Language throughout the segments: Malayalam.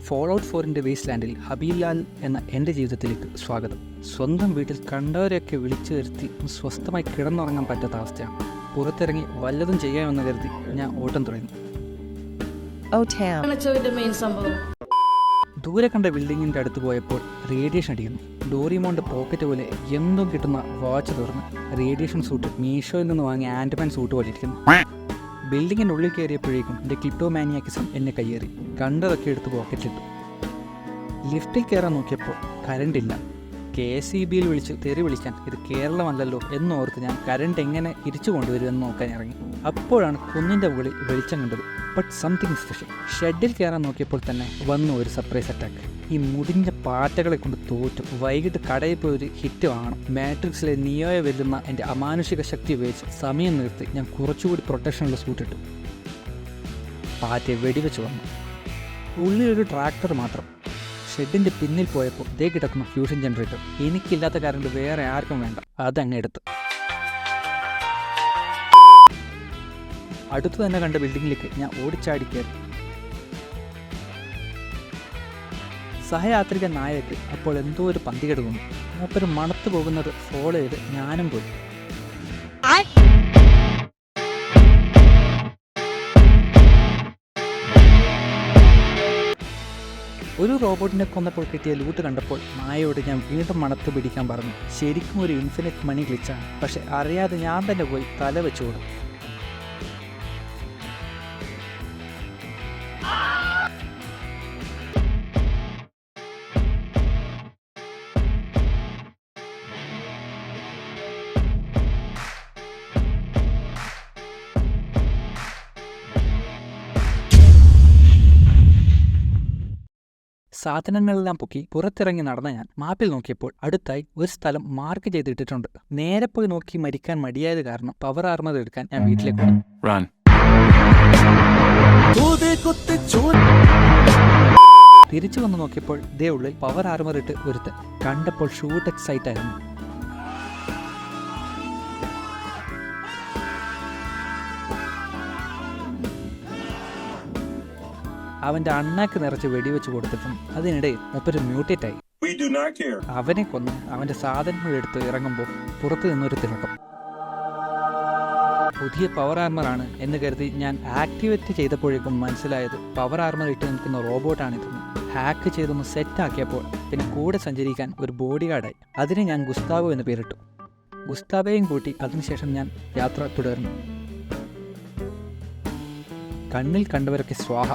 ഫോളോട്ട് 4ൻ്റെ വേസ്റ്റ് ലാൻഡിൽ ഹബീലാൽ എന്ന എൻ്റെ ജീവിതത്തിലേക്ക് സ്വാഗതം. സ്വന്തം വീട്ടിൽ കണ്ടവരെയൊക്കെ വിളിച്ചു വരുത്തി സ്വസ്ഥമായി കിടന്നുറങ്ങാൻ പറ്റാത്ത അവസ്ഥയാണ്. പുറത്തിറങ്ങി വല്ലതും ചെയ്യാമെന്ന് കരുതി ഞാൻ ഓട്ടം തുടങ്ങി. ദൂരെ കണ്ട ബിൽഡിങ്ങിൻ്റെ അടുത്ത് പോയപ്പോൾ റേഡിയേഷൻ അടിക്കുന്നു. ഡോറിമോൻ്റെ പോക്കറ്റ് പോലെ എന്തോ കിട്ടുന്ന വാച്ച് തുറന്ന് റേഡിയേഷൻ സൂട്ട് മീഷോയിൽ നിന്ന് വാങ്ങിയ ആൻഡ്മാൻ സൂട്ട് പോലെ ഇരിക്കുന്നു. ബിൽഡിങ്ങിൻ്റെ ഉള്ളിൽ കയറിയപ്പോഴേക്കും എൻ്റെ ക്ലിപ്റ്റോമാനിയാക്കിസം എന്നെ കയ്യേറി. കണ്ടതൊക്കെ എടുത്ത് പോക്കറ്റിലിട്ടു. ലിഫ്റ്റിൽ കയറാൻ നോക്കിയപ്പോൾ കരണ്ടില്ല. KSEBയിൽ വിളിച്ച് തെറി വിളിക്കാൻ ഇത് കേരളമല്ലല്ലോ എന്നോർത്ത് ഞാൻ കരണ്ട് എങ്ങനെ തിരിച്ചു കൊണ്ടുവരുമെന്ന് നോക്കാൻ ഇറങ്ങി. അപ്പോഴാണ് കുന്നിൻ്റെ മുകളിൽ വെളിച്ചം കണ്ടത്. But something special. ഷെഡിൽ കയറാൻ നോക്കിയപ്പോൾ തന്നെ വന്നു ഒരു സർപ്രൈസ് അറ്റാക്ക്. ഈ മുടിഞ്ഞ പാറ്റകളെ കൊണ്ട് തോറ്റു. വൈകിട്ട് കടയിൽ പോയി ഒരു ഹിറ്റ് വാങ്ങണം. മാട്രിക്സിലെ നിയോയെ വെല്ലുന്ന എൻ്റെ അമാനുഷിക ശക്തി ഉപയോഗിച്ച് സമയം നിർത്തി ഞാൻ കുറച്ചുകൂടി പ്രൊട്ടക്ഷനുള്ള സൂട്ടിട്ടു. പാറ്റയെ വെടിവെച്ച് വന്നു. ഉള്ളിലൊരു ട്രാക്ടർ മാത്രം. ഷെഡിൻ്റെ പിന്നിൽ പോയപ്പോൾ ദേ കിടക്കുന്ന ഫ്യൂഷൻ ജനറേറ്റർ. എനിക്കില്ലാത്ത കറണ്ട് വേറെ ആർക്കും വേണ്ട. അതങ്ങ് എടുത്ത് അടുത്തു തന്നെ കണ്ട ബിൽഡിങ്ങിലേക്ക് ഞാൻ ഓടിച്ചാടി കയറി. സഹയാത്രിക നായക്ക് അപ്പോൾ എന്തോ ഒരു പന്തികേട് തോന്നി. മൂപ്പര് മണത്തു പോകുന്നത് ഫോളോ ചെയ്ത് ഞാനും പോയി. ഒരു റോബോട്ടിനെ കൊന്നപ്പോൾ കിട്ടിയ ലൂട്ട് കണ്ടപ്പോൾ നായയോട് ഞാൻ വീണ്ടും മണത്ത് പിടിക്കാൻ പറഞ്ഞു. ശരിക്കും ഒരു ഇൻഫിനിറ്റ് മണി ഗ്ലിച്ചാണ്. പക്ഷെ അറിയാതെ ഞാൻ തന്നെ പോയി തല വെച്ചു കൊടുത്തു. സാധനങ്ങളെല്ലാം പൊക്കി പുറത്തിറങ്ങി നടന്ന ഞാൻ മാപ്പിൽ നോക്കിയപ്പോൾ അടുത്തായി ഒരു സ്ഥലം മാർക്ക് ചെയ്തിട്ടിട്ടുണ്ട്. നേരെ പോയി നോക്കി മരിക്കാൻ മടിയായത് കാരണം പവർ ആർമർ എടുക്കാൻ ഞാൻ വീട്ടിലേക്ക് വന്നു. തിരിച്ചു വന്ന് നോക്കിയപ്പോൾ ദേ ഉള്ളിൽ പവർ ആർമർ ഇട്ട് ഒരുത്തൻ. കണ്ടപ്പോൾ ഷൂട്ട് എക്സൈറ്റ് ആയിരുന്നു. അവന്റെ അണ്ണാക്ക് നിറച്ച് വെടിവെച്ച് കൊടുത്തിട്ടും അതിനിടെ മൂപ്പര് മ്യൂട്ടേറ്റായി. അവനെ കൊന്ന് അവന്റെ സാധനങ്ങൾ എടുത്ത് ഇറങ്ങുമ്പോൾ പുറത്തു നിന്നൊരു തിളക്കം. പുതിയ പവർ ആർമറാണ് എന്ന് കരുതി ഞാൻ ആക്ടിവേറ്റ് ചെയ്തപ്പോഴേക്കും മനസ്സിലായത് പവർ ആർമർ ഇട്ട് നിൽക്കുന്ന റോബോട്ടാണിതെന്ന്. ഹാക്ക് ചെയ്തൊന്ന് സെറ്റാക്കിയപ്പോൾ പിന്നെ കൂടെ സഞ്ചരിക്കാൻ ഒരു ബോഡി ഗാർഡായി. അതിന് ഞാൻ ഗുസ്താവോ എന്ന് പേരിട്ടു. ഗുസ്താവോയും കൂട്ടി അതിനുശേഷം ഞാൻ യാത്ര തുടർന്നു. കണ്ണിൽ കണ്ടവരൊക്കെ സ്വാഹ.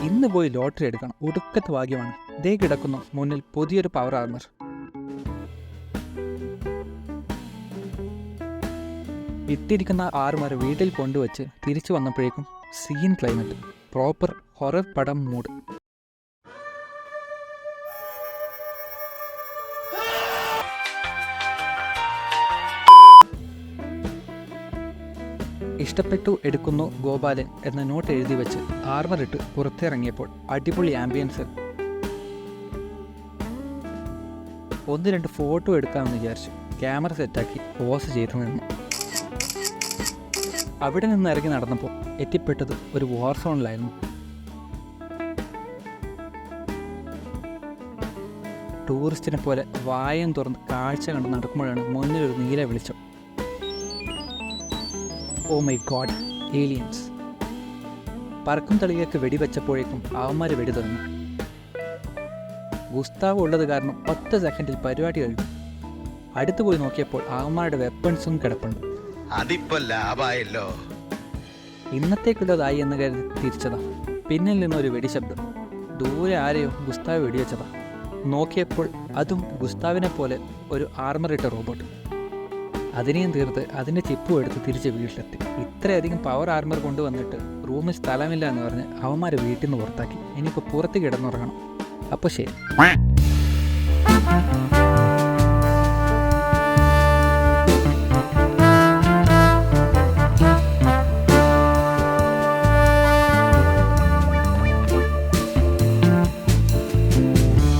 ഇന്ന് പോയി ലോട്ടറി എടുക്കണം. ഒടുക്കത്തെ ഭാഗ്യമാണ്. ദേ കിടക്കുന്നു മുന്നിൽ പുതിയൊരു പവർ ആർമർ. ഇട്ടിരിക്കുന്ന ആർമർ വീട്ടിൽ കൊണ്ടുവച്ച് തിരിച്ചു വന്നപ്പോഴേക്കും സീൻ ക്ലൈമറ്റ്. പ്രോപ്പർ ഹൊറർ പടം മൂഡ്. ഇഷ്ടപ്പെട്ടു എടുക്കുന്നു ഗോപാലൻ എന്ന നോട്ട് എഴുതി വെച്ച് ആർമർ ഇട്ട് പുറത്തിറങ്ങിയപ്പോൾ അടിപൊളി ആംബിയൻസ്. 1-2 ഫോട്ടോ എടുക്കാമെന്ന് വിചാരിച്ചു. ക്യാമറ സെറ്റാക്കി പോസ് ചെയ്തു നിന്നു. അവിടെ നിന്ന് ഇറങ്ങി നടന്നപ്പോൾ എത്തിപ്പെട്ടത് ഒരു വാർ സോണിലായിരുന്നു. ടൂറിസ്റ്റിനെ പോലെ വായം തുറന്ന് കാഴ്ച കണ്ട് നടക്കുമ്പോഴാണ് മുന്നിലൊരു നീല വെളിച്ചം. Oh my God, aliens. പറക്കും തളികൾക്ക് വെടിവെച്ചപ്പോഴേക്കും അവന്മാർ വെടി തുടങ്ങി. ഗുസ്താവ് ഉള്ളത് കാരണം 10 സെക്കൻഡിൽ പരിപാടി കഴിഞ്ഞു. അടുത്തു പോയി നോക്കിയപ്പോൾ അവന്മാരുടെ വെപ്പൺസും കിടപ്പുണ്ട്. അതിപ്പോ ലാഭായല്ലോ. ഇന്നത്തേക്കുള്ളതായി എന്ന് കരുതി തിരിച്ചതാ. പിന്നിൽ നിന്നൊരു വെടിശബ്ദം. ദൂരെ ആരെയോ ഗുസ്താവ് വെടിവെച്ചതാ. നോക്കിയപ്പോൾ അതും ഗുസ്താവിനെ പോലെ ഒരു ആർമറിട്ട റോബോട്ട്. അതിനെയും തീർത്ത് അതിൻ്റെ ചിപ്പും എടുത്ത് തിരിച്ച് വീട്ടിലെത്തി. ഇത്രയധികം പവർ ആർമർ കൊണ്ടുവന്നിട്ട് റൂമിൽ സ്ഥലമില്ല എന്ന് പറഞ്ഞ് അവന്മാർ വീട്ടിൽ നിന്ന് പുറത്താക്കി. ഇനിയിപ്പോൾ പുറത്ത് കിടന്നുറങ്ങണം. അപ്പോൾ ശരി.